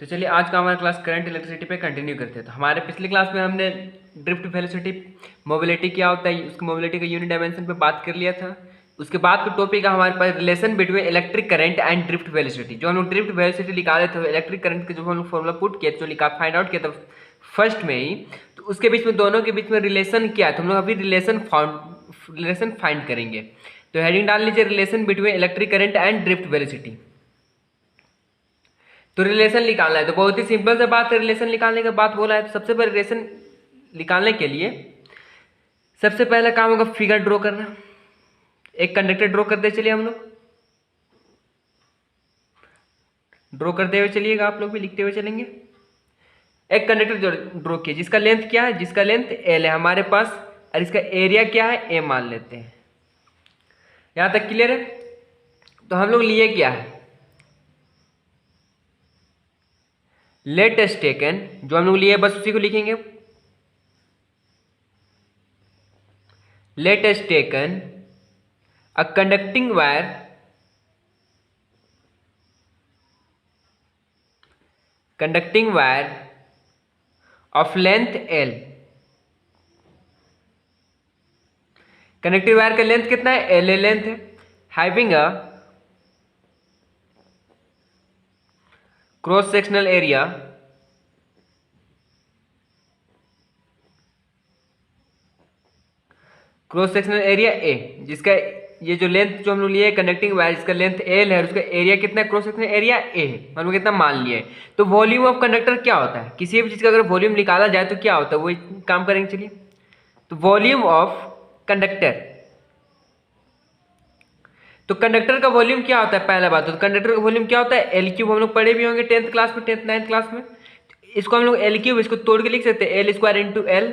तो चलिए आज का हमारा क्लास करंट इलेक्ट्रिसिटी पे कंटिन्यू करते हैं। तो हमारे पिछले क्लास में हमने ड्रिफ्ट वेलोसिटी मोबिलिटी क्या होता है उसकी मोबिलिटी का यूनिट डायमेंशन पे बात कर लिया था। उसके बाद का टॉपिक है हमारे पास relation between electric current and drift velocity. जो हम लोग ड्रिफ्ट वेलोसिटी निकाले थे इलेक्ट्रिक करंट के जो हम लोग फॉर्मूला पुट किया जो लिखा फाइंड आउट किया था फर्स्ट में ही, तो उसके बीच में दोनों के बीच में रिलेशन क्या है तो हम लोग अभी रिलेशन फाइंड करेंगे। तो हेडिंग डाल लीजिए relation between electric current and drift velocity. तो रिलेशन निकालना है तो बहुत ही सिंपल सा बात है। रिलेशन निकालने का बात बोला है तो सबसे पहले रिलेशन निकालने के लिए सबसे पहला काम होगा फिगर ड्रॉ करना। एक कंडक्टर ड्रॉ करते चलिए, हम लोग ड्रॉ करते हुए चलिएगा, आप लोग भी लिखते हुए चलेंगे। एक कंडक्टर ड्रॉ किया जिसका लेंथ क्या है, जिसका लेंथ एल है हमारे पास, और इसका एरिया क्या है ए मान लेते हैं। यहां तक क्लियर है। तो हम लोग लिए क्या है लेट एस टेकन, जो हम लोग लिए बस उसी को लिखेंगे। Let's taken a conducting wire of length L. Conducting wire का लेंथ कितना है, एल लेंथ है। Having a cross sectional area A, जिसका ये जो लेंथ जो हम लोग लिए कंडक्टिंग वायर जिसका लेंथ एल है और उसका एरिया कितना है, क्रॉस सेक्शनल एरिया ए है, हम लोग कितना मान लिया है। तो वॉल्यूम ऑफ कंडक्टर क्या होता है, किसी भी चीज का अगर वॉल्यूम निकाला जाए तो क्या होता है, वही काम करेंगे। चलिए तो वॉल्यूम ऑफ कंडक्टर, तो कंडक्टर का वॉल्यूम क्या होता है, पहला बात तो कंडक्टर का वॉल्यूम क्या होता है एल क्यूब। हम लोग पढ़े भी होंगे 10th क्लास में, 10th 9th क्लास में। इसको हम लोग एल क्यूब इसको तोड़ के लिख सकते हैं एल स्क्वायर इंटू एल।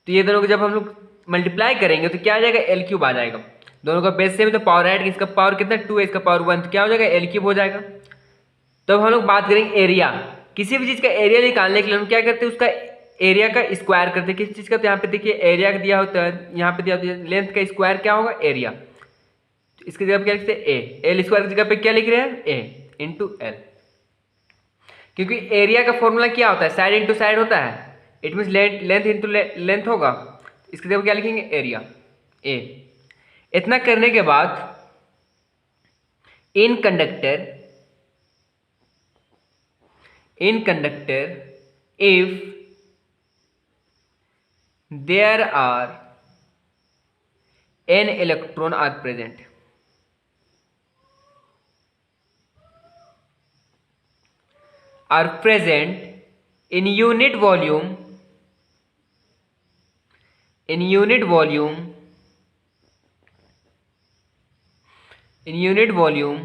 तो ये दोनों को जब हम लोग मल्टीप्लाई करेंगे तो क्या आ जाएगा, एल क्यूब आ जाएगा। दोनों का बेस सेम तो पावर ऐड, इसका पावर कितना 2 है, इसका पावर 1, तो क्या हो जाएगा एल क्यूब हो जाएगा। तब हम लोग बात करेंगे एरिया। किसी भी चीज का एरिया निकालने के लिए हम क्या करते हैं, उसका एरिया का स्क्वायर करते हैं। किस चीज का, तो यहाँ पे देखिए एरिया का दिया होता है, यहाँ पे दिया होता है लेंथ का स्क्वायर क्या होगा एरिया। तो इसकी जगह पे क्या लिखते हैं ए, एल स्क्वायर की जगह पे क्या लिख रहे हैं ए इंटू एल। क्योंकि एरिया का फॉर्मूला क्या होता है, साइड इंटू साइड होता है, it mean length into length होगा। इसकी जगह क्या लिखेंगे एरिया ए। इतना करने के बाद in conductor if there are n electron are present, in unit volume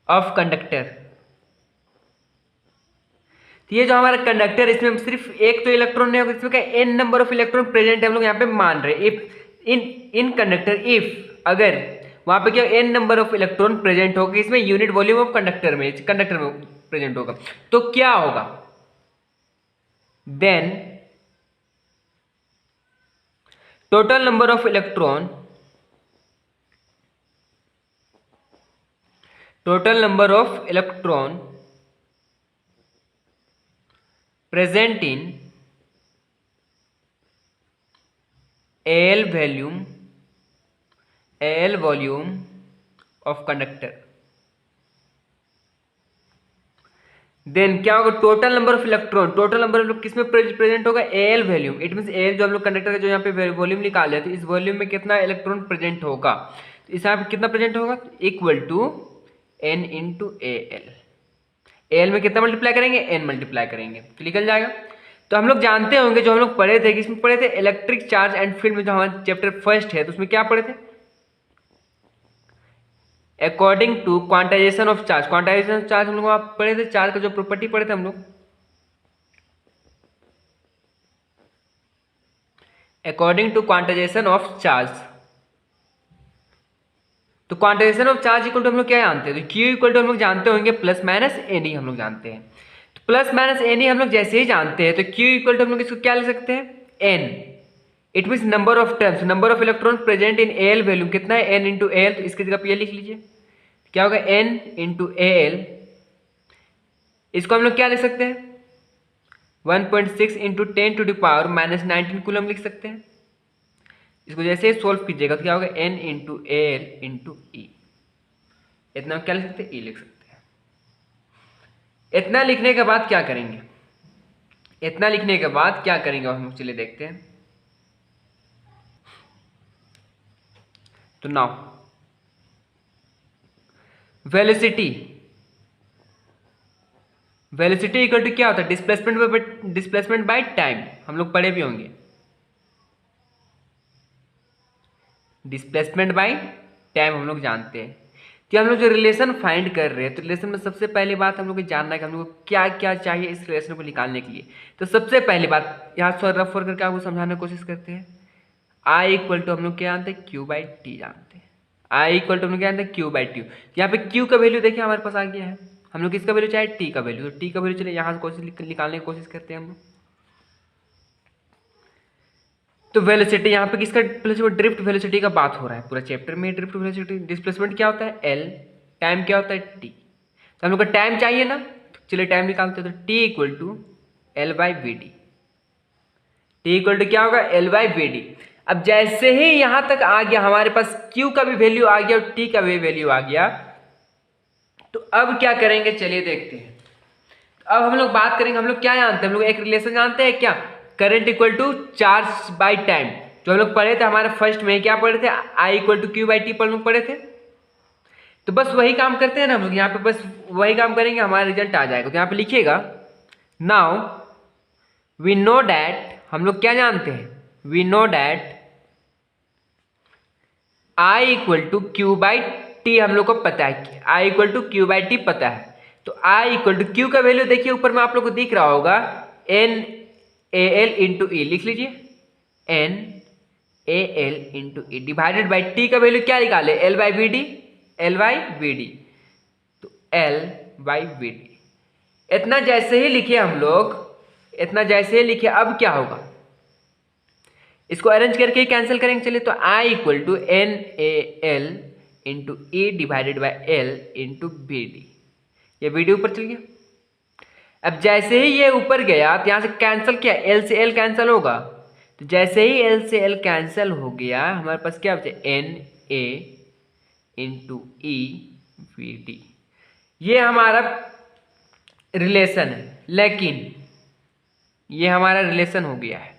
of conductor। तो ये जो हमारा कंडक्टर इसमें सिर्फ एक तो इलेक्ट्रॉन नहीं होगा, इसमें क्या n number of electron present है, हम लोग यहाँ पे मान रहे हैं। इफ इन कंडक्टर इफ अगर वहां पे क्या n number of electron present होगा इसमें यूनिट वॉल्यूम ऑफ कंडक्टर में प्रेजेंट होगा, तो क्या होगा, then total number of electron present in AL volume of conductor, then क्या होगा टोटल नंबर ऑफ इलेक्ट्रॉन किसमें प्रेजेंट होगा AL volume. It mean AL जो हम लोग कंडक्टर का जो यहाँ पे वॉल्यूम निकाले तो इस वॉल्यूम में कितना इलेक्ट्रॉन प्रेजेंट होगा, तो इस यहाँ पे कितना प्रेजेंट होगा equal to n into AL। L में कितना मल्टीप्लाई करेंगे एन मल्टीप्लाई करेंगे तो निकल जाएगा। तो हम लोग जानते होंगे जो हम लोग पढ़े थे, किसमें पढ़े थे इलेक्ट्रिक चार्ज एंड फील्ड में, जो हमारा चैप्टर फर्स्ट है तो उसमें क्या पढ़े थे according to quantization of charge. हम लोग आप पढ़े थे चार्ज का जो प्रॉपर्टी पढ़े थे हम लोग according to quantization of charge. तो quantization of charge equal to हम लोग क्या जानते हैं, तो Q इक्वल टू हम लोग जानते होंगे प्लस माइनस एन ही हम लोग जानते हैं। तो प्लस माइनस एन ही हम लोग जैसे ही जानते हैं तो Q इक्वल टू हम लोग इसको क्या लिख सकते हैं n। It mean number of terms, number of electron present in AL volume कितना है n इंटू AL। तो इसकी जगह पे ये लिख लीजिए क्या होगा n इंटू AL इसको हम लोग क्या लिख सकते हैं, 1.6 इंटू 10⁻⁻19 कूलम लिख सकते हैं। इसको जैसे सोल्व कीजिएगा तो क्या होगा, n इंटू एल इंटू ई, इतना क्या लिख सकते हैं, ई लिख सकते हैं। इतना लिखने के बाद क्या करेंगे, इतना लिखने के बाद क्या करेंगे हम लोग, चलिए देखते हैं। तो now velocity, velocity equal to क्या होता है, डिस्प्लेसमेंट बाय टाइम, हम लोग पढ़े भी होंगे, डिस्प्लेसमेंट बाय टाइम हम लोग जानते हैं। कि हम लोग जो रिलेशन फाइंड कर रहे हैं, तो रिलेशन में सबसे पहली बात हम लोग को जानना है कि हम लोग को क्या क्या चाहिए इस रिलेशन को निकालने के लिए। तो सबसे पहली बात यहाँ थोड़ा रफ वर्क करके आपको समझाने की कोशिश करते हैं। आई इक्वल टू हम लोग क्या जानते हैं, क्यू बाई टी जानते हैं। आई इक्वल टू हम लोग क्या जानते हैं, क्यू बाई टी। यहाँ पे क्यू का वैल्यू देखिए हमारे पास आ गया है, हम लोग किसका वैल्यू चाहे, टी का वैल्यू। तो टी का वैल्यू चलिए यहाँ से कोशिश निकालने की कोशिश करते हैं हम लोग। तो वेलोसिटी यहाँ पे किसका, ड्रिफ्ट वेलोसिटी का बात हो रहा है पूरा चैप्टर में। ड्रिफ्ट वेलोसिटी, डिस्प्लेसमेंट क्या होता है, एल, टाइम क्या होता है, टी। तो हम लोग को टाइम चाहिए ना, तो चलिए टाइम निकालते हैं। तो T equal to L by V D, T equal to क्या होगा, एल बाई वी डी। अब जैसे ही यहां तक आ गया हमारे पास क्यू का भी वैल्यू आ गया और टी का भी वैल्यू आ गया, तो अब क्या करेंगे चलिए देखते हैं। अब हम लोग बात करेंगे, हम लोग क्या जानते हैं, हम लोग एक रिलेशन जानते हैं क्या, current equal to charge by time. जो हम लोग पढ़े थे हमारे फर्स्ट में, क्या पढ़े थे, I equal to Q by T पर लोग पढ़े थे। तो बस वही काम करते हैं ना हम लोग यहाँ पे, बस वही काम करेंगे, हमारा रिजल्ट आ जाएगा। तो यहाँ पे लिखिएगा, नाउ वी नो डैट, हम लोग क्या जानते हैं, we know that I equal to Q by T हम लोग को पता है कि I equal to Q by T पता है। तो आई इक्वल टू क्यू का वैल्यू देखिए ऊपर में आप लोग को दिख रहा होगा, N A L into E, लिख लीजिए N A L into E divided by T का वैल्यू क्या निकाले, L by V D, L by V D. तो एल बाई वी डी, इतना जैसे ही लिखे हम लोग, इतना जैसे ही लिखे, अब क्या होगा, इसको अरेंज करके ही कैंसिल करेंगे। चलिए, तो I equal to N A L into E divided by L into B D, ये बी डी ऊपर चल गया। अब जैसे ही ये ऊपर गया तो यहाँ से कैंसिल किया, एल से एल कैंसिल होगा। तो जैसे ही एल से एल कैंसिल हो गया, हमारे पास क्या बचे, N A into E V D. ये हमारा रिलेशन है, लेकिन ये हमारा रिलेशन हो गया है।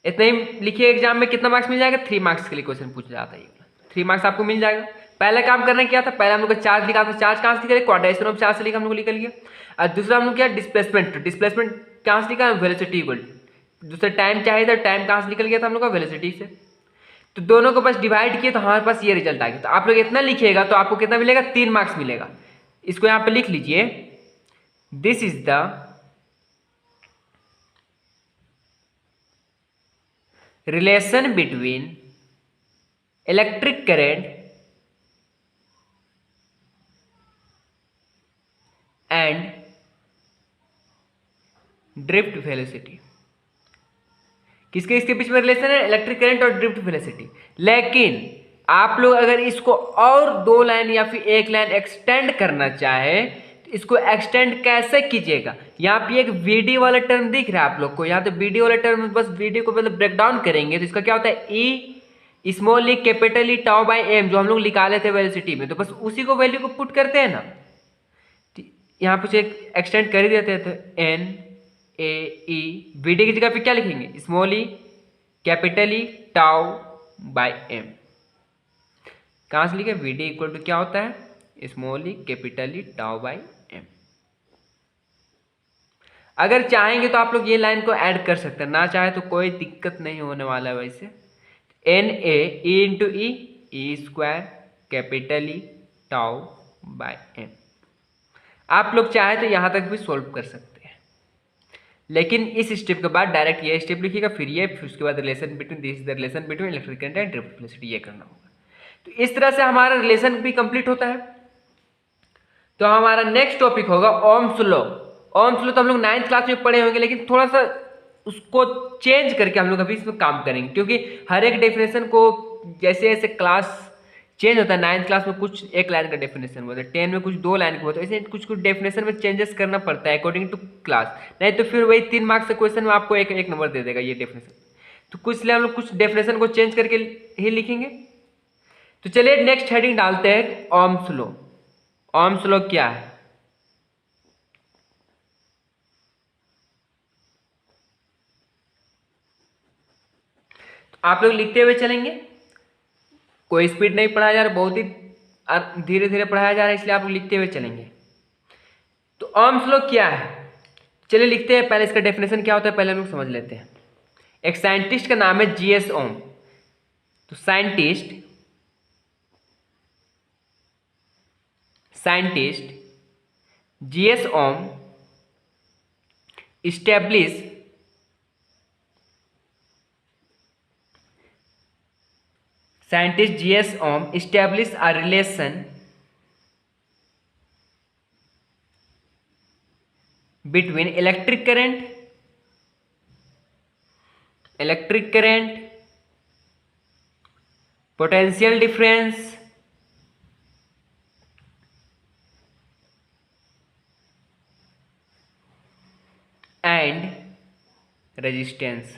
इतना ही लिखिए, एग्जाम में कितना मार्क्स मिल जाएगा, 3 मार्क्स के लिए क्वेश्चन पूछा जाता है, 3 मार्क्स आपको मिल जाएगा। पहला काम करना क्या था, पहले हम लोग को चार्ज लिखा था, चार्ज कहाँ से लिखा, क्वाड्रेचर ऑफ चार्ज से लिखा, हम लोग निकल गया। और दूसरा हम लोग क्या, डिस्प्लेसमेंट, डिस्प्लेसमेंट कहाँ से लिखा, वेलोसिटी इक्वल, दूसरा टाइम चाहिए था, टाइम कहाँ से निकल गया था हम लोग का, वेलोसिटी से। तो दोनों को बस डिवाइड किए तो हमारे पास ये रिजल्ट आ गया। तो आप लोग इतना लिखिएगा तो आपको कितना मिलेगा, 3 मार्क्स मिलेगा। इसको यहाँ पे लिख लीजिए, this is the relation between electric current and drift velocity। किसके इसके बीच में रिलेशन है, इलेक्ट्रिक करंट और ड्रिफ्ट वेलोसिटी। लेकिन आप लोग अगर इसको और 2 लाइन या फिर 1 लाइन एक्सटेंड करना चाहे तो इसको एक्सटेंड कैसे कीजिएगा, यहाँ पे एक वीडी वाला टर्म दिख रहा है आप लोग को, यहाँ तो वीडी वाला टर्म, बस वीडी को मतलब ब्रेक डाउन करेंगे तो इसका क्या होता है, E small E capital E tau by M, जो हम लोग निकाले थे वेलोसिटी में, तो बस उसी को वैल्यू को पुट करते हैं ना। यहाँ पे एक एक्सटेंड कर ही देते हैं, तो एन ए ई, वीडी की जगह पे क्या लिखेंगे, small E capital E tau by M. कहाँ से लिखे, वीडी इक्वल टू क्या होता है, small E capital E tau by M. अगर चाहेंगे तो आप लोग ये लाइन को ऐड कर सकते हैं, ना चाहे तो कोई दिक्कत नहीं होने वाला है। वैसे N A E into E square capital E tau by M, आप लोग चाहे तो यहाँ तक भी सोल्व कर सकते हैं, लेकिन इस स्टेप के बाद डायरेक्ट ये स्टेप लिखिएगा, फिर ये, फिर उसके बाद relation between, this is the relation between electric current and drift velocity, ये करना होगा। तो इस तरह से हमारा रिलेशन भी कंप्लीट होता है। तो हमारा नेक्स्ट टॉपिक होगा ओम्स लॉ। ओम्स लॉ तो हम लोग 9th क्लास में पढ़े होंगे, लेकिन थोड़ा सा उसको चेंज करके हम लोग अभी इसमें काम करेंगे, क्योंकि हर एक डेफिनेशन को जैसे जैसे क्लास चेंज होता है। 9th क्लास में कुछ एक लाइन का डेफिनेशन होता है, 10 में कुछ 2 लाइन का होता है, ऐसे कुछ कुछ डेफिनेशन में चेंजेस करना पड़ता है अकॉर्डिंग टू क्लास, नहीं तो फिर वही 3 मार्क्स के क्वेश्चन में आपको एक नंबर दे देगा ये डेफिनेशन। तो कुछ इसलिए हम लोग कुछ डेफिनेशन को चेंज करके ही लिखेंगे। तो चलिए नेक्स्ट हेडिंग डालते हैं ओम्स लॉ। ओम्स लॉ क्या है? आप लोग लिखते हुए चलेंगे, कोई स्पीड नहीं पढ़ाया जा रहा, बहुत ही धीरे धीरे पढ़ाया जा रहा है, इसलिए आप लोग लिखते हुए चलेंगे। तो ओम्स लॉ क्या है, चलिए लिखते हैं। पहले इसका डेफिनेशन क्या होता है पहले हम लोग समझ लेते हैं। एक साइंटिस्ट का नाम है जीएस ओम। तो scientist GS Ohm establish a relation between electric current, potential difference and resistance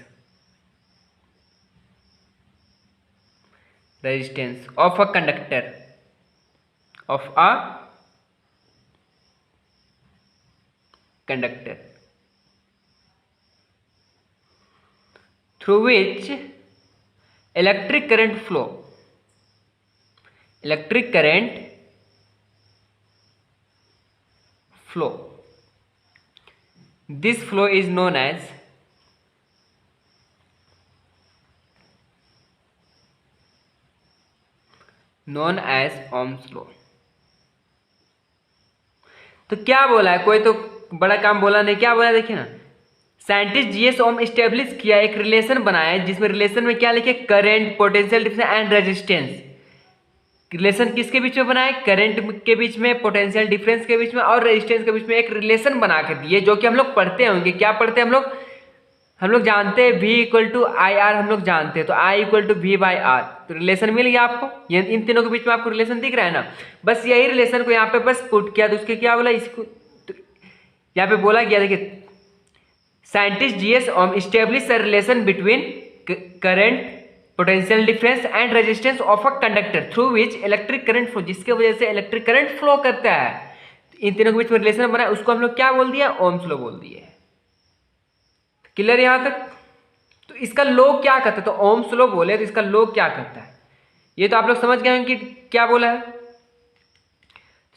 of a conductor, through which electric current flow. This flow is known as Ohm's law. तो क्या बोला है, कोई तो बड़ा काम बोला नहीं, क्या बोला देखिए ना, साइंटिस्ट जीएस ओम इस्टेब्लिश किया, एक रिलेशन बनाया जिसमें रिलेशन में क्या लिखे, current, potential difference and resistance. Relation किसके बीच में बनाए, करंट के बीच में, पोटेंशियल डिफरेंस के बीच में और रेजिस्टेंस के बीच में एक रिलेशन बना कर दिए, जो कि हम लोग पढ़ते होंगे। क्या पढ़ते हैं हम लोग जानते हैं V equal to I R, हम लोग जानते हैं, तो I equal to V by R. तो रिलेशन मिल गया आपको, ये इन तीनों के बीच में आपको रिलेशन दिख रहा है ना। बस यही रिलेशन को यहाँ पे बस पुट किया, तो उसके क्या बोला, इसको तो यहाँ पे बोला गया, देखिए scientist GS Ohm establish a relation between current, potential difference and resistance of a conductor through which electric current flow, जिसके वजह से इलेक्ट्रिक करंट फ्लो करता है। इन तीनों के बीच में रिलेशन बना, उसको हम लोग क्या बोल दिया, ओम्स लॉ बोल दिए। क्लियर यहां तक? तो इसका लॉ क्या करता है, तो ओम्स लॉ बोले तो इसका लॉ क्या करता है, ये तो आप लोग समझ गए कि क्या बोला है।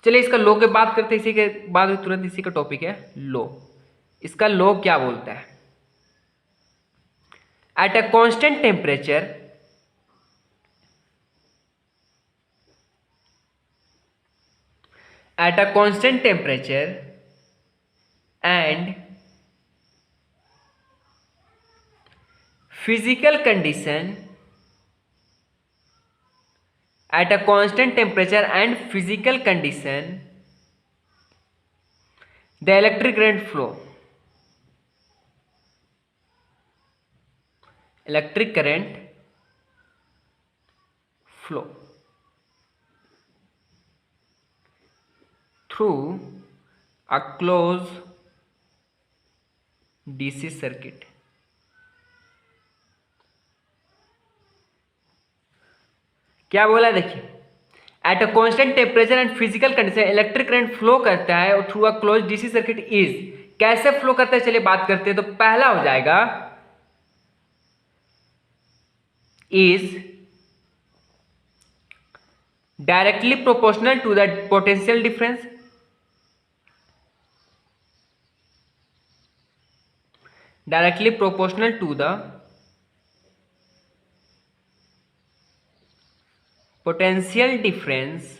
चलिए इसका लॉ के बात करते हैं, इसी के बाद तुरंत इसी का टॉपिक है लॉ। इसका लॉ क्या बोलता है, at a constant temperature and physical condition, at a constant temperature and physical condition, the electric current flow through a closed DC circuit. क्या बोला देखिए, at a constant temperature and physical condition electric current flow करता है और through a close DC circuit is, कैसे flow करता है चलिए बात करते हैं। तो पहला हो जाएगा is directly proportional to the potential difference, directly proportional to the potential difference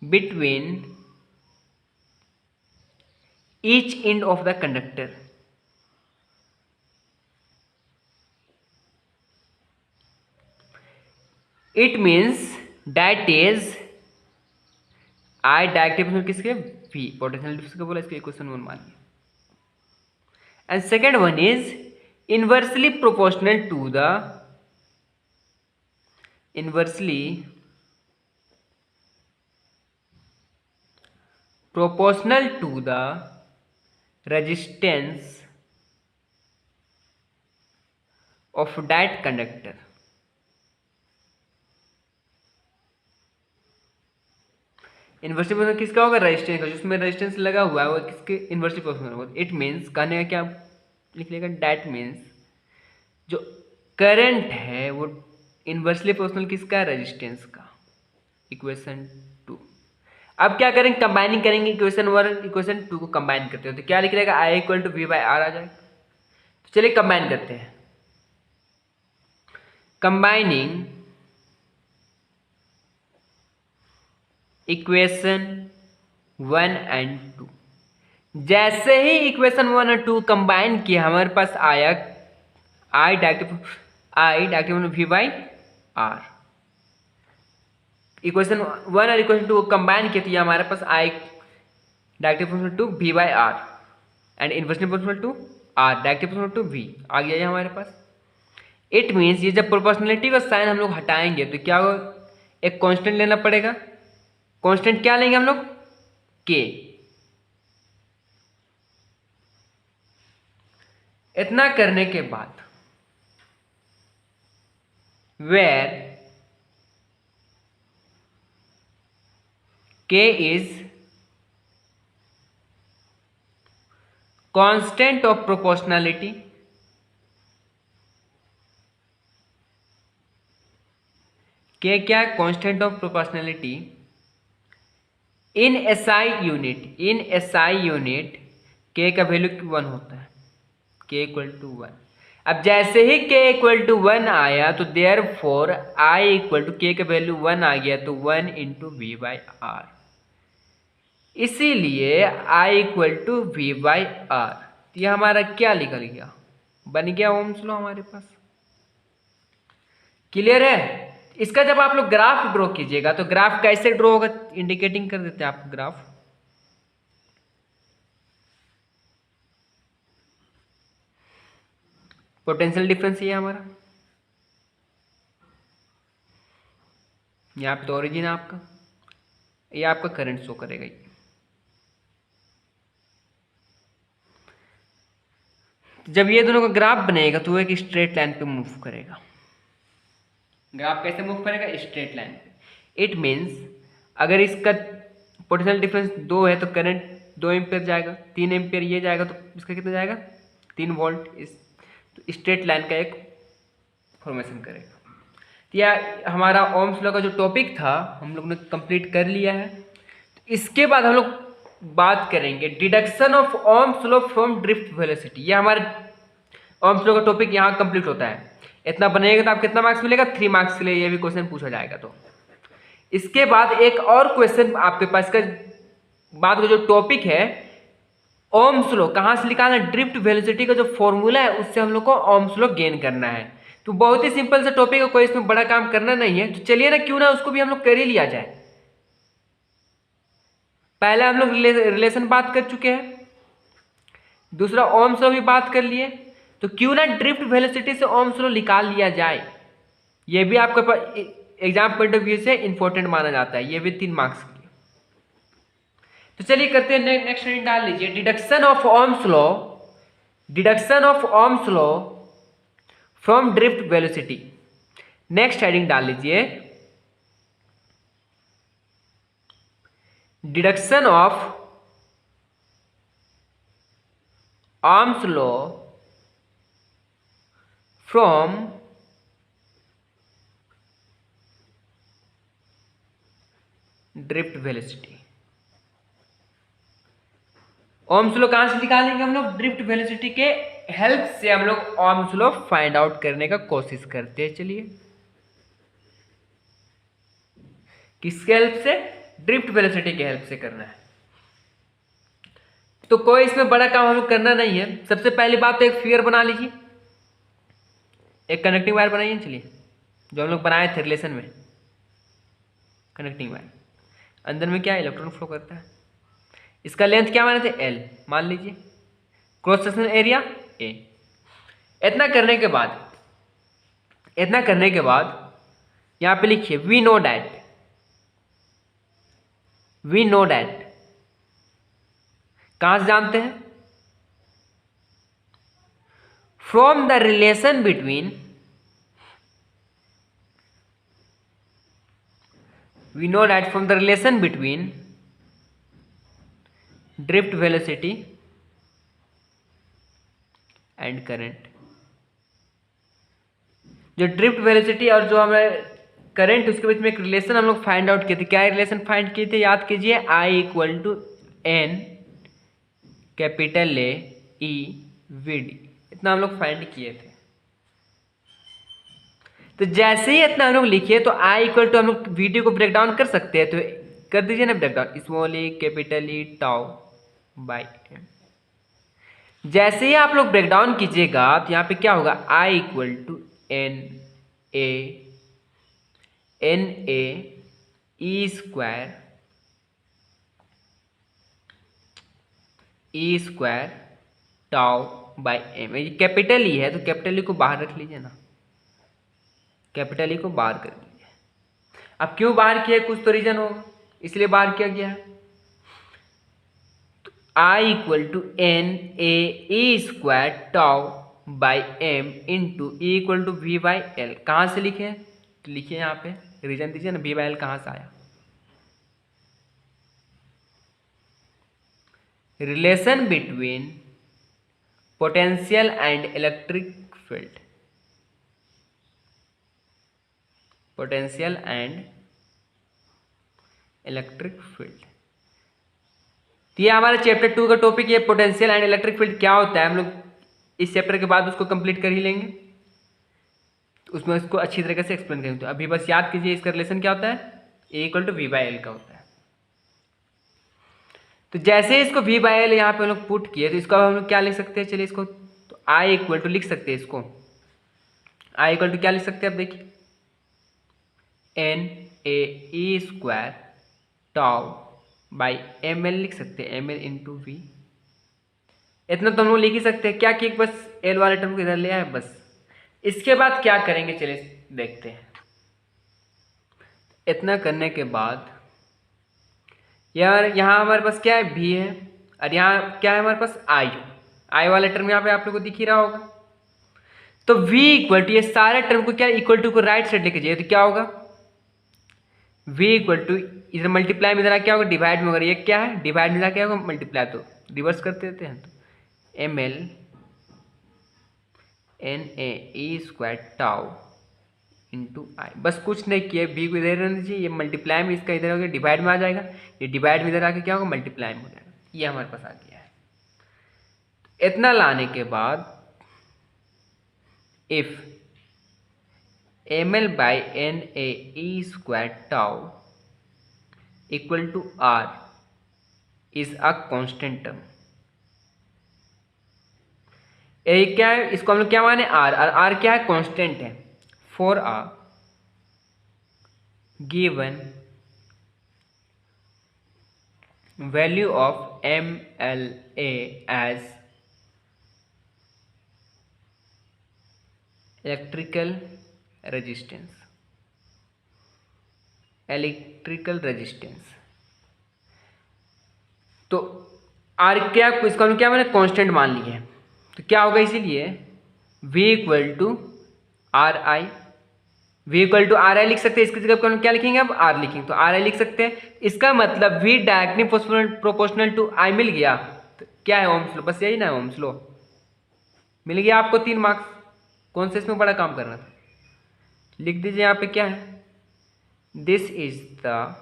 between each end of the conductor. It means that is I direct किसके, V पोटेंशियल डिफरेंस का बोला, इसके इक्वेशन 1 मान लिया। And second one is inversely proportional to the inversely proportional to the resistance of that conductor. Inversely proportional किसका होगा? Resistance का। जिसमें रेजिस्टेंस लगा हुआ है वो किसके इन्वर्सली प्रोपोर्शनल होगा। इट मीन्स कहने का क्या लिख लेगा, डैट मीन्स जो करंट है वो इन्वर्सली प्रोपोर्शनल किसका है? रेजिस्टेंस का। इक्वेशन 2। अब क्या करेंगे? कंबाइनिंग करेंगे इक्वेशन 1 इक्वेशन 2 को कंबाइन करते हो तो क्या लिख लेगा? I equal to V by R आ जाएगा। तो चलिए कंबाइन करते हैं। Combining equation 1 and 2। जैसे ही इक्वेशन 1 और 2 कंबाइन किए हमारे पास आया I directive V by R. Equation 1 और इक्वेशन 2 को कंबाइन किए तो ये हमारे पास I directive proportional to V by R and inversely proportional to R directive proportional to V आ गया ये हमारे पास। इट मीन्स ये जब प्रोपोर्शनलिटी का साइन हम लोग हटाएंगे तो क्या होगा? एक कांस्टेंट लेना पड़ेगा। कांस्टेंट क्या लेंगे हम लोग? के। इतना करने के बाद वेयर के इज कांस्टेंट ऑफ प्रोपोर्शनलिटी, के क्या है? Constant of proportionality in SI unit के का वैल्यू 1 होता है। के इक्वल टू 1। अब जैसे ही के इक्वल टू 1 आया तो therefore I equal to K का वैल्यू 1 आ गया तो 1 इंटू वी बाई आर। इसीलिए I equal to V by R. ये हमारा क्या निकल गया? बन गया ओम्स लॉ हमारे पास। क्लियर है? इसका जब आप लोग ग्राफ ड्रॉ कीजिएगा तो ग्राफ कैसे ड्रॉ होगा इंडिकेटिंग कर देते हैं आप ग्राफ। पोटेंशियल डिफरेंस ये हमारा, यहाँ पे तो ओरिजिन है आपका, ये आपका करंट शो करेगा। जब ये दोनों का ग्राफ बनेगा तो वो एक स्ट्रेट लाइन पे मूव करेगा। ग्राफ कैसे मूव करेगा? स्ट्रेट लाइन पे। इट मीन्स अगर इसका पोटेंशियल डिफरेंस 2 है तो करंट 2 एम्पियर जाएगा, 3 एम्पियर ये जाएगा तो इसका कितना जाएगा? 3 वोल्ट। इस तो स्ट्रेट लाइन का एक फॉर्मेशन करेगा। तो यह हमारा ओम्स लॉ का जो टॉपिक था हम लोग ने कंप्लीट कर लिया है। तो इसके बाद हम लोग बात करेंगे deduction of Ohm's law from drift velocity. ये हमारे ओम्स लॉ का टॉपिक यहाँ कंप्लीट होता है। इतना बनेगा तो आप कितना मार्क्स मिलेगा? 3 मार्क्स के लिए ये भी क्वेश्चन पूछा जाएगा। तो इसके बाद एक और क्वेश्चन आपके पास का बाद का जो टॉपिक है ओम्स लॉ कहाँ से निकालना? ड्रिफ्ट वेलोसिटी का जो फॉर्मूला है उससे हम लोग को ओम्स लॉ गेन करना है। तो बहुत ही सिंपल सा टॉपिक है, कोई इसमें बड़ा काम करना नहीं है। तो चलिए ना क्यों ना उसको भी हम लोग कर ही लिया जाए। पहले हम लोग रिलेशन बात कर चुके हैं, दूसरा ओम्स लॉ भी बात कर लिए, तो क्यों ना ड्रिफ्ट वेलोसिटी से ओम्स लॉ निकाल लिया जाए। ये भी आपके पास एग्जाम पॉइंट ऑफ व्यू से इंपॉर्टेंट माना जाता है। ये भी 3 मार्क्स की। तो चलिए करते हैं, नेक्स्ट हेडिंग डाल लीजिए deduction of Ohm's law, deduction of Ohm's law from drift velocity. Next heading डाल लीजिए deduction of Ohm's law from drift velocity. Ohm's law कहां से निकालेंगे हम लोग? ड्रिफ्ट वेलोसिटी के हेल्प से हम लोग ओम्स लॉ फाइंड आउट करने का कोशिश करते हैं। चलिए किसके हेल्प से? ड्रिफ्ट वेलोसिटी के हेल्प से करना है। तो कोई इसमें बड़ा काम हम लोग करना नहीं है। सबसे पहली बात तो एक फिगर बना लीजिए, एक कनेक्टिंग वायर बनाइए। चलिए जो हम लोग बनाए थे रिलेशन में, कनेक्टिंग वायर अंदर में क्या इलेक्ट्रॉन फ्लो करता है। इसका लेंथ क्या माने थे? L मान लीजिए, क्रॉस सेक्शन एरिया A। इतना करने के बाद यहाँ पे लिखिए वी नो डैट कहाँ से जानते हैं? From the relation between we know that from the relation between drift velocity and current। जो ड्रिफ्ट वेलोसिटी और जो हमारे करंट उसके बीच में एक रिलेशन हम लोग फाइंड आउट किए थे। क्या रिलेशन फाइंड किए थे? याद कीजिए, I equal to N capital A E V D, इतना हम लोग फाइंड किए थे। तो जैसे ही इतना हम लोग लिखिए तो I इक्वल टू हम लोग वीडियो को ब्रेक डाउन कर सकते हैं, तो कर दीजिए ना break down, small A capital E tau by M. जैसे ही आप लोग ब्रेक डाउन कीजिएगा तो यहाँ पे क्या होगा? I equal to N A E square tau by M. ये कैपिटल ई है तो कैपिटल ई को बाहर रख लीजिए ना, कैपिटल ई को बाहर कर लीजिए। अब क्यों बाहर किया? कुछ तो रीजन होगा इसलिए बाहर किया गया है। तो I equal to N A E square tau by M into E equal to V by L. कहाँ से लिखे? तो लिखिए यहाँ पे रीजन दीजिए ना, वी बाई एल कहाँ से आया? Relation between potential and electric field, potential and electric field. तो ये हमारा चैप्टर 2 का टॉपिक है, पोटेंशियल एंड इलेक्ट्रिक फील्ड क्या होता है। हम लोग इस चैप्टर के बाद उसको कंप्लीट कर ही लेंगे, तो उसमें उसको अच्छी तरीके से एक्सप्लेन करेंगे। तो अभी बस याद कीजिए इसका रिलेशन क्या होता है, A equal to V by L का होता है। तो जैसे इसको वी बाई एल यहाँ पे हम लोग पुट किए तो इसको हम लोग क्या लिख सकते हैं? चलिए इसको तो आई इक्वल टू लिख सकते हैं, इसको आई इक्वल टू क्या लिख सकते हैं? अब देखिए N A E square tau by M L लिख सकते हैं, एम एल इंटू वी। इतना तो हम लोग लिख ही सकते हैं। क्या कि बस एल वाले टर्म को इधर ले आए बस। इसके बाद क्या करेंगे चलिए देखते हैं। इतना करने के बाद यार यहाँ हमारे पास क्या है? भी है, और यहाँ क्या है हमारे पास? आई वाला टर्म यहाँ पे आप लोग को दिख ही रहा होगा। तो v इक्वल टू ये सारे टर्म को क्या इक्वल टू को राइट साइड लेके जाइए तो क्या होगा? v इक्वल टू इधर मल्टीप्लाई में इधर क्या होगा? डिवाइड में होगा। ये क्या है? डिवाइड में क्या होगा? मल्टीप्लाई। तो रिवर्स करते रहते हैं, तो M L N A E square tau into I. बस कुछ नहीं किया, v को इधर रहने दीजिए, ये मल्टीप्लाई में इसका इधर हो गया, डिवाइड में आ जाएगा, ये डिवाइड में इधर आके क्या होगा? मल्टीप्लाई में हो जाएगा। ये हमारे पास आ गया है। इतना लाने के बाद if M L by N A E square tau equal to R is a constant term. ये क्या है? इसको हम लोग क्या माने? आर। और आर क्या है? कांस्टेंट है। For a given value of M L A as electrical resistance. तो आर क्या, इसको हम क्या माने? कांस्टेंट मान लिए। तो क्या होगा? इसीलिए v equal to R I, v equal to R I लिख सकते हैं। इसकी जगह हम क्या लिखेंगे? अब r लिखेंगे, तो आर आई लिख सकते हैं। इसका मतलब v directly proportional to i मिल गया। तो क्या है? Ohm's law. बस यही ना है ओम्स लॉ। मिल गया आपको 3 मार्क्स। कौन से इसमें बड़ा काम करना था? लिख दीजिए यहाँ पे क्या है? This is the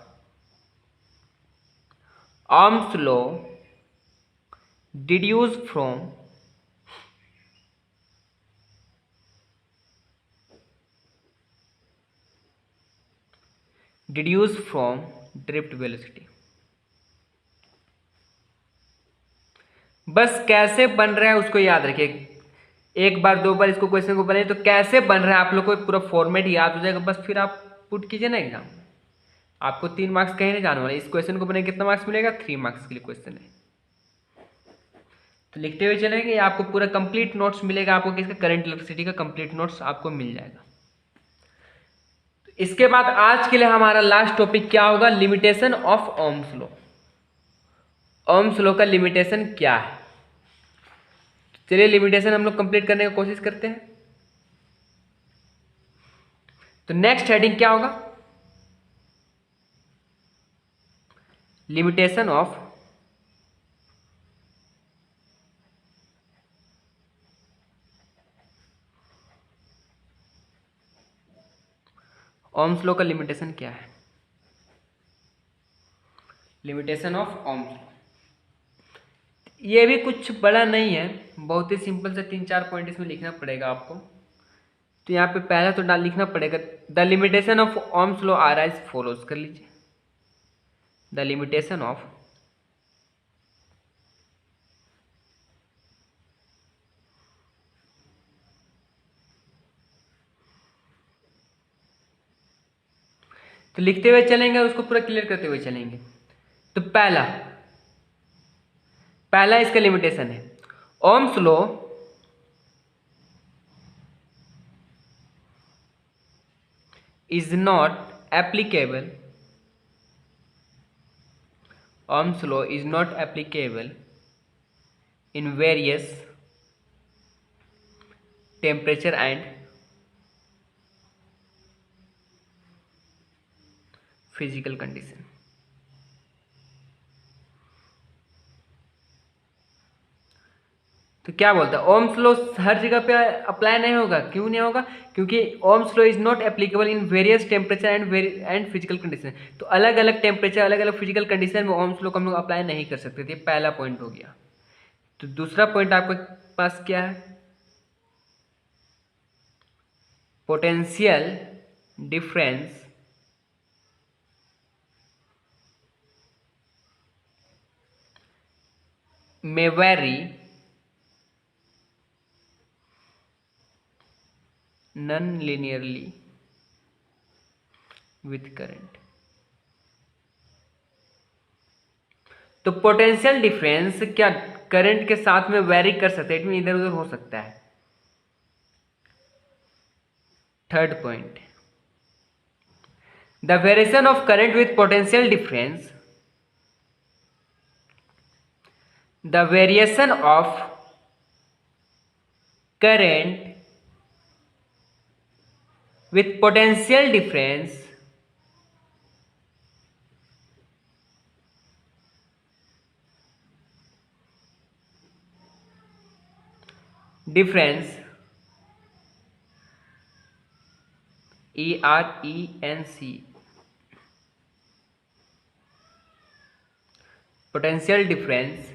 Ohm's law deduced from drift velocity। बस कैसे बन रहा है उसको याद रखिए। एक बार 2 बार इसको क्वेश्चन को बनाइए तो कैसे बन रहा है आप लोग को पूरा फॉर्मेट याद हो जाएगा। बस फिर आप पुट कीजिए ना एग्जाम, आपको 3 मार्क्स कहीं नहीं जाने वाले। इस क्वेश्चन को बनाए कितना मार्क्स मिलेगा? 3 मार्क्स के लिए क्वेश्चन है। तो लिखते हुए चलेंगे, आपको पूरा कंप्लीट नोट्स मिलेगा। आपको किसका? करंट इलेक्ट्रिसिटी का कंप्लीट नोट्स आपको मिल जाएगा। तो इसके बाद आज के लिए हमारा लास्ट टॉपिक क्या होगा, limitation of Ohm's law. Ohm's law का लिमिटेशन क्या है। चलिए लिमिटेशन हम लोग कंप्लीट करने की कोशिश करते हैं। तो नेक्स्ट हेडिंग क्या होगा, लिमिटेशन ऑफ ओम्स लॉ का लिमिटेशन क्या है, लिमिटेशन ऑफ ओम्स लॉ। ये भी कुछ बड़ा नहीं है, बहुत ही सिंपल से 3-4 पॉइंट इसमें लिखना पड़ेगा आपको। तो यहाँ पे पहला तो लिखना पड़ेगा, the limitation of Ohm's law are as follows, कर लीजिए। द लिमिटेशन ऑफ तो लिखते हुए चलेंगे, उसको पूरा क्लियर करते हुए चलेंगे। तो पहला इसका लिमिटेशन है, Ohm's law is not applicable, Ohm's law is not applicable in various temperature and physical condition. तो क्या बोलता है, ओम्स लॉ हर जगह पे अप्लाई नहीं होगा। क्यों नहीं होगा, क्योंकि Ohm's law is not applicable in various temperature and physical condition. तो अलग अलग टेम्परेचर, अलग अलग फिजिकल कंडीशन में ओम्स लॉ को हम लोग अप्लाई नहीं कर सकते थे। पहला पॉइंट हो गया। तो दूसरा पॉइंट आपके पास क्या है, potential difference may vary non-linearly with current। तो पोटेंशियल डिफरेंस क्या करंट के साथ में वेरी कर सकते हैं, इधर उधर हो सकता है। Third point, the variation of current with potential difference, the variation of current with potential difference ERENC, potential difference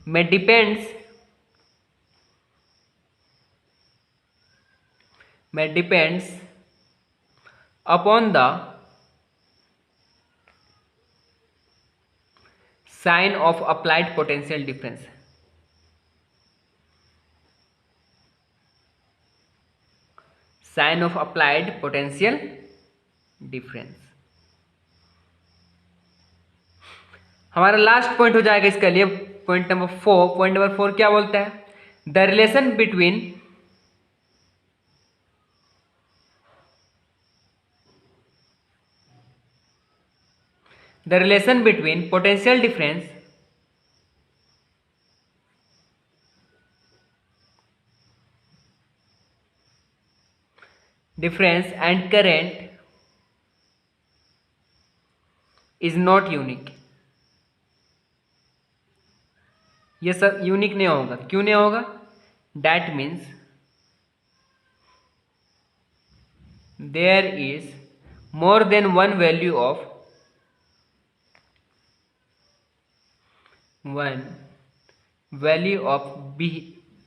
may depends upon the sign of applied potential difference। Sign of applied potential difference. हमारा last point हो जाएगा इसके लिए, point number 4। Point number 4 क्या बोलता है, the relation between potential difference and current is not unique. ये सब यूनिक नहीं होगा। क्यों नहीं होगा, that means there is more than one value of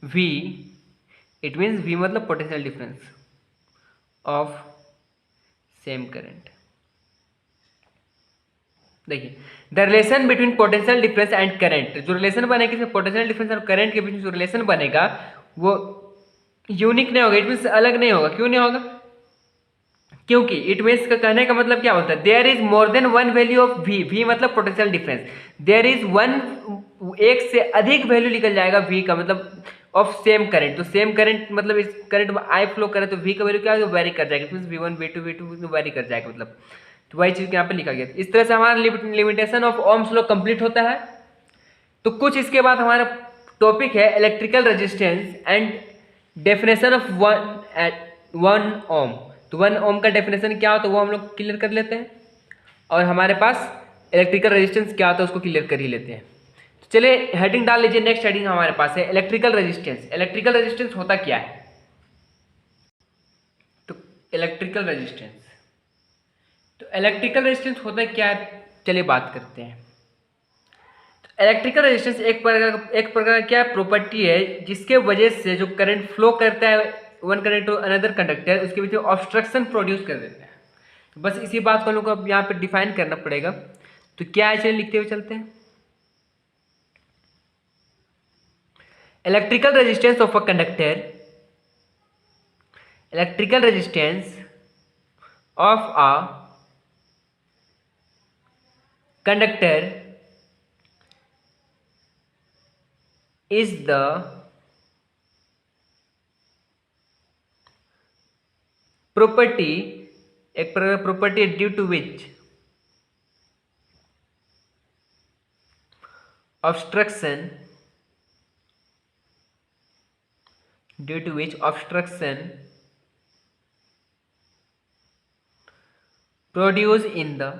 V। It means V मतलब potential difference of same current. देखिए, the relation between potential difference and current, जो रिलेशन बनेगा इसमें पोटेंशियल डिफरेंस और करंट के बीच में जो रिलेशन बनेगा वो यूनिक नहीं होगा, इट मीन्स अलग नहीं होगा। क्यों नहीं होगा, क्योंकि इट मीन्स का कहने का मतलब क्या होता है, there is more than one value of V मतलब potential difference, there is one, एक से अधिक वैल्यू निकल जाएगा V का, मतलब ऑफ सेम करंट। तो सेम करंट मतलब इस करंट आई फ्लो करे तो वी का वैल्यू क्या है, वेरी कर जाएगा, मीन्स V1 V2 वेरी कर जाएगा मतलब। तो वही चीज़ यहाँ पे लिखा गया। इस तरह से हमारा limitation of Ohm's law complete होता है। तो कुछ इसके बाद हमारा टॉपिक है electrical resistance and definition of one ohm. तो 1 ओम का डेफिनेशन क्या होता है वो हम लोग क्लियर कर लेते हैं, और हमारे पास इलेक्ट्रिकल रेजिस्टेंस क्या होता है उसको क्लियर कर ही लेते हैं। तो चलिए हेडिंग डाल लीजिए। नेक्स्ट हेडिंग हमारे पास है इलेक्ट्रिकल रेजिस्टेंस। इलेक्ट्रिकल रेजिस्टेंस होता क्या है? तो इलेक्ट्रिकल रेजिस्टेंस होता क्या है, चलिए बात करते हैं। इलेक्ट्रिकल रेजिस्टेंस एक प्रकार क्या प्रॉपर्टी है जिसके वजह से जो करंट फ्लो करता है one current to another conductor, उसके बीच में ऑब्स्ट्रक्शन प्रोड्यूस कर देता है। तो बस इसी बात को हम लोग को अब यहाँ पे डिफाइन करना पड़ेगा। तो क्या है, चलिए लिखते हुए चलते हैं। Electrical resistance of a conductor, electrical resistance of a conductor is the property, एक property due to which obstruction produced in the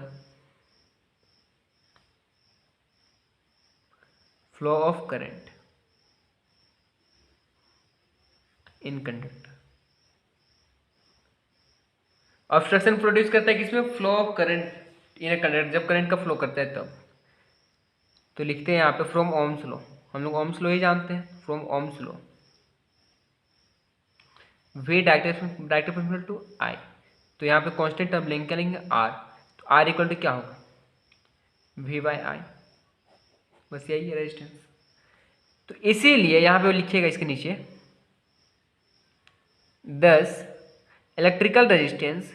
flow of current in conductor। Obstruction produce करता है किसमें, flow of current in conductor, जब current का flow करता है तब। तो लिखते हैं यहाँ पे फ्रॉम ओम्स लॉ, हम लोग ओम्स लॉ ही जानते हैं, from Ohm's law we direct to I. तो यहाँ पे कांस्टेंट टर्म लेंगे, क्या लेंगे, आर। तो आर इक्वल टू क्या होगा, वी बाई आई। बस यही है रेजिस्टेंस। तो इसीलिए यहाँ पे लिखिएगा इसके नीचे, दस electrical resistance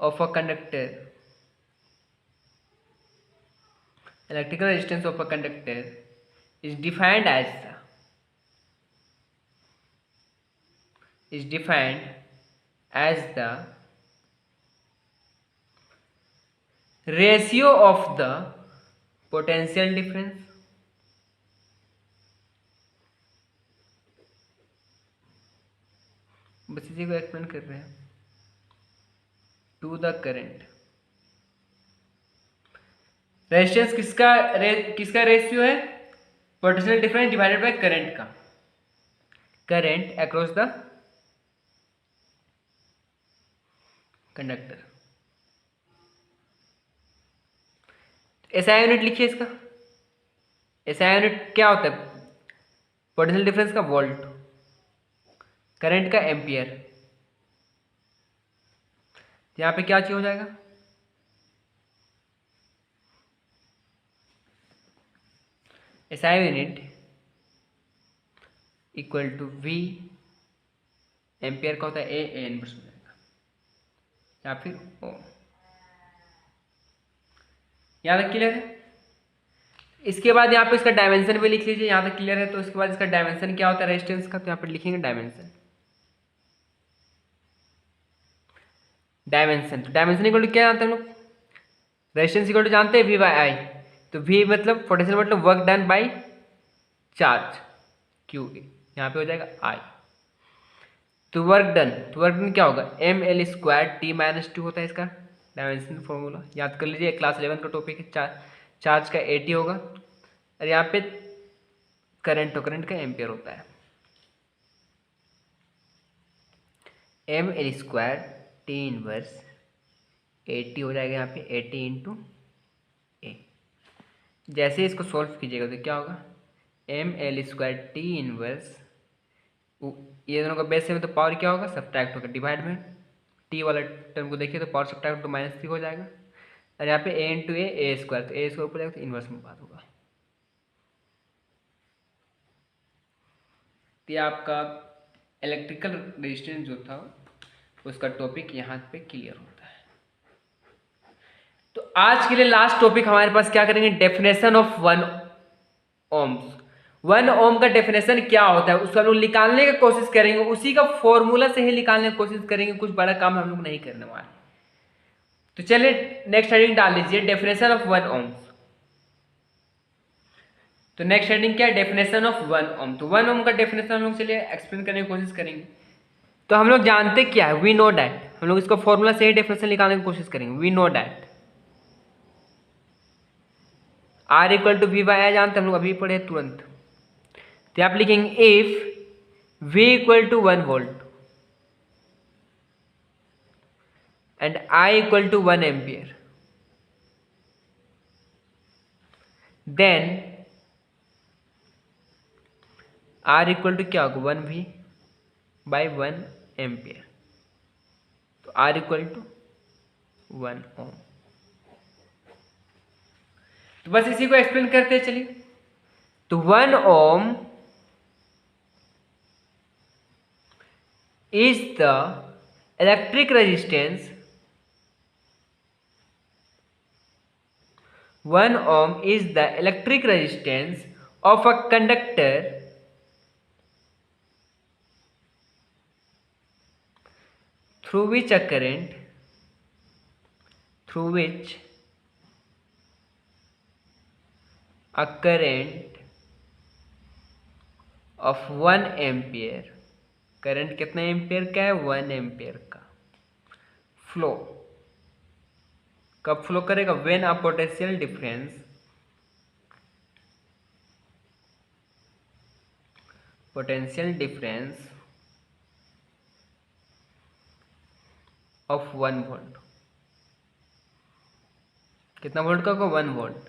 of a conductor, electrical resistance of a conductor is defined as the ratio of the potential difference बस इसी को एक्सप्लेन कर रहे हैं, टू द करंट। रेजिस्टेंस किसका रेशियो है, potential difference divided by current का, current across the conductor. SI unit लिखिए इसका। एसआई यूनिट क्या होता है, पोटेंशियल डिफरेंस का वोल्ट, करंट का एम्पियर। यहाँ पे क्या चीज हो जाएगा, SI unit equal to V, ampere का होता है ए इनवर्स हो जाएगा, या फिर ओ। यहाँ तक क्लियर है। इसके बाद यहाँ पे इसका डायमेंशन भी लिख लीजिए, यहाँ तक क्लियर है। तो इसके बाद इसका डायमेंशन क्या होता है रेजिस्टेंस का, तो यहाँ पे लिखेंगे डायमेंशन। तो डायमेंशन इक्वल टू क्या जानते हैं हम लोग, रेजिस्टेंस इक्वल टू जानते हैं वी बाई आई। तो वी मतलब पोटेंशियल मतलब work done by charge Q, यहाँ पे हो जाएगा आई। तो वर्क डन क्या होगा, M L square T minus two होता है इसका डायमेंशन फॉर्मूला, याद कर लीजिए, क्लास 11 का टॉपिक है। चार्ज का एटी होगा, और यहाँ पे करंट का एम्पियर होता है। M L square T inverse AT हो जाएगा, यहाँ पे एटी इंटू ए। जैसे इसको सॉल्व कीजिएगा तो क्या होगा, M L square T inverse, ये दोनों का बेस है तो पावर क्या होगा, सब्ट्रैक्ट होगा, डिवाइड में टी वाला टर्म को देखिए तो पावर सब्ट्रैक्ट तो -3 हो जाएगा, और यहाँ पे ए इंटू ए स्क्वायर, तो ए स्क्वायर ऊपर जाएगा तो इनवर्स में बात होगा। तो ये आपका इलेक्ट्रिकल रेजिस्टेंस जो था उसका टॉपिक यहाँ पे क्लियर होता है। तो आज के लिए लास्ट टॉपिक हमारे पास क्या करेंगे, डेफिनेशन ऑफ 1 ओम्स। 1 ओम का डेफिनेशन क्या होता है उसको हम लोग निकालने की कोशिश करेंगे, उसी का फॉर्मूला से ही निकालने की कोशिश करेंगे, कुछ बड़ा काम हम लोग नहीं करने वाले। तो चलिए नेक्स्ट हेडिंग डाल दीजिए, डेफिनेशन ऑफ 1 ओम्स। तो नेक्स्ट हेडिंग क्या है, डेफिनेशन ऑफ 1 ओम। तो 1 ओम का डेफिनेशन हम लोग चलिए एक्सप्लेन करने की कोशिश करेंगे। तो हम लोग जानते क्या है, वी नो डैट, हम लोग इसका फॉर्मूला से ही डेफिनेशन निकालने की कोशिश करेंगे। We know that R equal to V by, जानते हम लोग अभी पढ़े तुरंत। तो आप लिखेंगे if V equal to 1 volt and I equal to 1 ampere, then R equal to क्या होगा, 1 वी बाई 1 एम्पियर। तो आर इक्वल टू 1 ओम। तो बस इसी को एक्सप्लेन करते हैं चलिए। तो 1 ओम is the electric resistance, 1 ohm is the electric resistance of a conductor through which a current of 1 ampere, current कितना एम्पियर का है, 1 एम्पियर का, फ्लो कब फ्लो करेगा, when a potential difference of 1 volt, कितना वोल्ट का, 1 volt,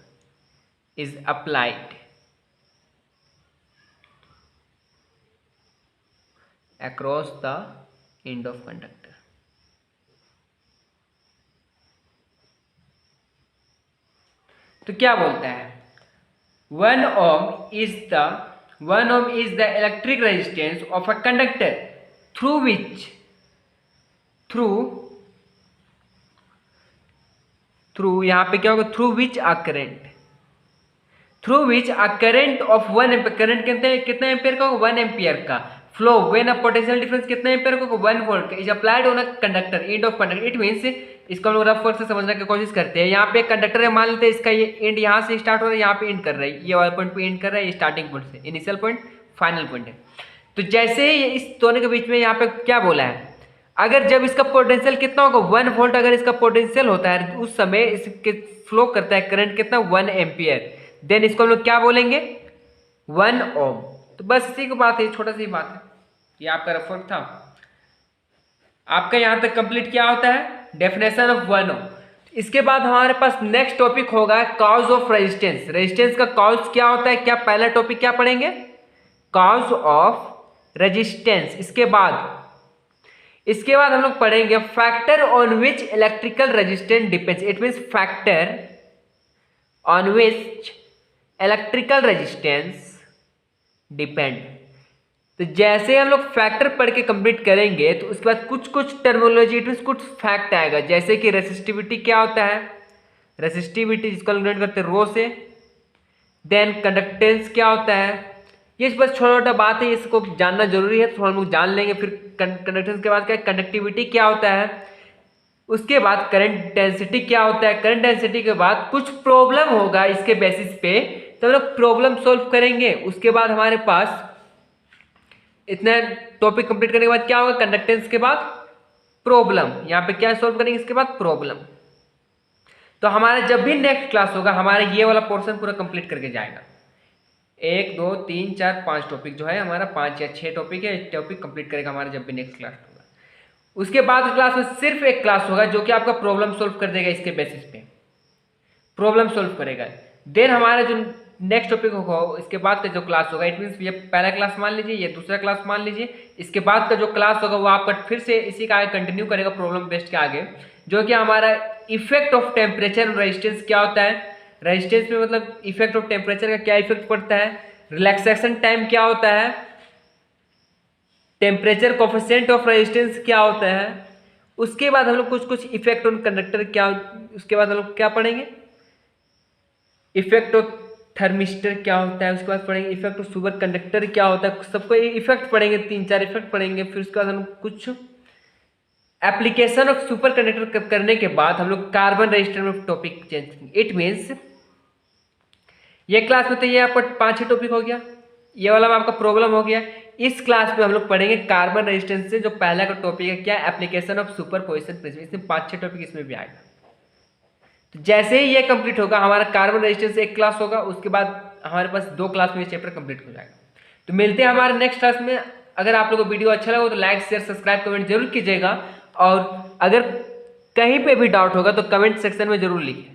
is applied across the end of conductor। तो क्या बोलता है, 1 ohm is the electric resistance of a conductor through यहाँ पे क्या होगा, through which a current of 1 ampere, current कितना एम्पियर का होगा, 1 एम्पियर का, flow when a potential difference कितना एम्पियर का होगा, 1 वोल्ट का, is applied on a conductor end of conductor. It means इसको हम लोग रफ वर्ड से समझने की कोशिश करते हैं। यहाँ पे कंडक्टर है, मान लेते हैं इसका ये एंड यहाँ से स्टार्ट हो रहा है, यहाँ पे एंड कर रहा है, ये वाला पॉइंट पे एंड कर रहा है, ये स्टार्टिंग पॉइंट से, इनिशियल पॉइंट फाइनल पॉइंट है। तो जैसे ही इस दोनों के बीच में यहाँ पे क्या बोला है, अगर जब इसका पोटेंशियल कितना होगा, 1 वोल्ट अगर इसका पोटेंशियल होता है, उस समय इसके फ्लो करता है करंट कितना, 1 एम्पियर, देन इसको हम लोग क्या बोलेंगे, 1 ओम। तो बस इसी की बात है, छोटा सी बात है, ये आपका रेफर था। आपका यहां तक कंप्लीट क्या होता है, डेफिनेशन ऑफ 1 ओम। इसके बाद हमारे पास नेक्स्ट टॉपिक होगा कॉज ऑफ रेजिस्टेंस। रेजिस्टेंस का कॉज क्या होता है, क्या पहला टॉपिक क्या पढ़ेंगे, कॉज ऑफ रेजिस्टेंस। इसके बाद हम लोग पढ़ेंगे factor on which electrical resistance depends. It means factor on which electrical resistance depend. तो जैसे हम लोग फैक्टर पढ़ के कंप्लीट करेंगे तो उसके बाद कुछ टर्मिनोलॉजी, इट मींस कुछ फैक्ट आएगा, जैसे कि रेसिस्टिविटी क्या होता है, रेसिस्टिविटी जिसको हम डिनोट करते हैं रो से, देन कंडक्टेंस क्या होता है, ये बस छोटा छोटा बात है, इसको जानना जरूरी है, तो हम लोग जान लेंगे। फिर कंडक्टेंस के बाद क्या, कंडक्टिविटी क्या होता है, उसके बाद करंट डेंसिटी क्या होता है, करंट डेंसिटी के बाद कुछ प्रॉब्लम होगा इसके बेसिस पे, तो हम लोग प्रॉब्लम सोल्व करेंगे। उसके बाद हमारे पास इतना टॉपिक कंप्लीट करने के बाद क्या होगा, कंडक्टेंस के बाद प्रॉब्लम, यहाँ पे क्या सोल्व करेंगे, इसके बाद प्रॉब्लम। तो हमारा जब भी नेक्स्ट क्लास होगा, हमारा ये वाला पोर्शन पूरा कंप्लीट करके जाएगा। 1 2 3 4 5 टॉपिक जो है हमारा, 5 या 6 टॉपिक है, टॉपिक कंप्लीट करेगा हमारा जब भी नेक्स्ट क्लास होगा। उसके बाद क्लास में सिर्फ एक क्लास होगा जो कि आपका प्रॉब्लम सोल्व कर देगा, इसके बेसिस पे प्रॉब्लम सोल्व करेगा। देन हमारा जो नेक्स्ट टॉपिक होगा, इसके बाद का जो क्लास होगा, इट मीन्स ये पहला क्लास मान लीजिए, ये दूसरा क्लास मान लीजिए, इसके बाद का जो क्लास होगा वो आपका फिर से इसी का आगे कंटिन्यू करेगा प्रॉब्लम बेस्ड के आगे, जो कि हमारा इफेक्ट ऑफ टेम्परेचर और रेजिस्टेंस क्या होता है। रेजिस्टेंस में मतलब इफेक्ट ऑफ टेम्परेचर का क्या इफेक्ट पड़ता है, रिलैक्सेशन टाइम क्या होता है, टेम्परेचर कोफिशिएंट ऑफ रेजिस्टेंस क्या होता है, उसके बाद हम लोग कुछ कुछ इफेक्ट ऑन कंडक्टर क्या, उसके बाद हम लोग क्या पढ़ेंगे, इफेक्ट ऑफ थर्मिस्टर क्या होता है, उसके बाद पढ़ेंगे इफेक्ट ऑफ सुपर कंडक्टर क्या होता है, सबको इफेक्ट पढ़ेंगे, 3-4 इफेक्ट पढ़ेंगे। फिर उसके बाद हम लोग कुछ एप्लीकेशन ऑफ सुपर कंडक्टर करने के बाद हम लोग कार्बन रजिस्टर में टॉपिक चेंज करेंगे। इट मीन्स ये क्लास में तो ये आपका 5-6 टॉपिक हो गया, ये वाला में आपका प्रॉब्लम हो गया। इस क्लास में हम लोग पढ़ेंगे कार्बन रेजिस्टेंस से, जो पहला का टॉपिक है क्या, एप्लीकेशन ऑफ सुपरपोजिशन प्रिंसिपल। इसमें 5-6 टॉपिक इसमें भी आएगा। तो जैसे ही ये कंप्लीट होगा हमारा कार्बन रेजिस्टेंस एक क्लास होगा, उसके बाद हमारे पास 2 क्लास में ये चैप्टर कंप्लीट हो जाएगा। तो मिलते हैं हमारे नेक्स्ट क्लास में। अगर आप लोगों को वीडियो अच्छा लगा तो लाइक शेयर सब्सक्राइब कमेंट जरूर कीजिएगा, और अगर कहीं पे भी डाउट होगा तो कमेंट सेक्शन में जरूर लिखिए।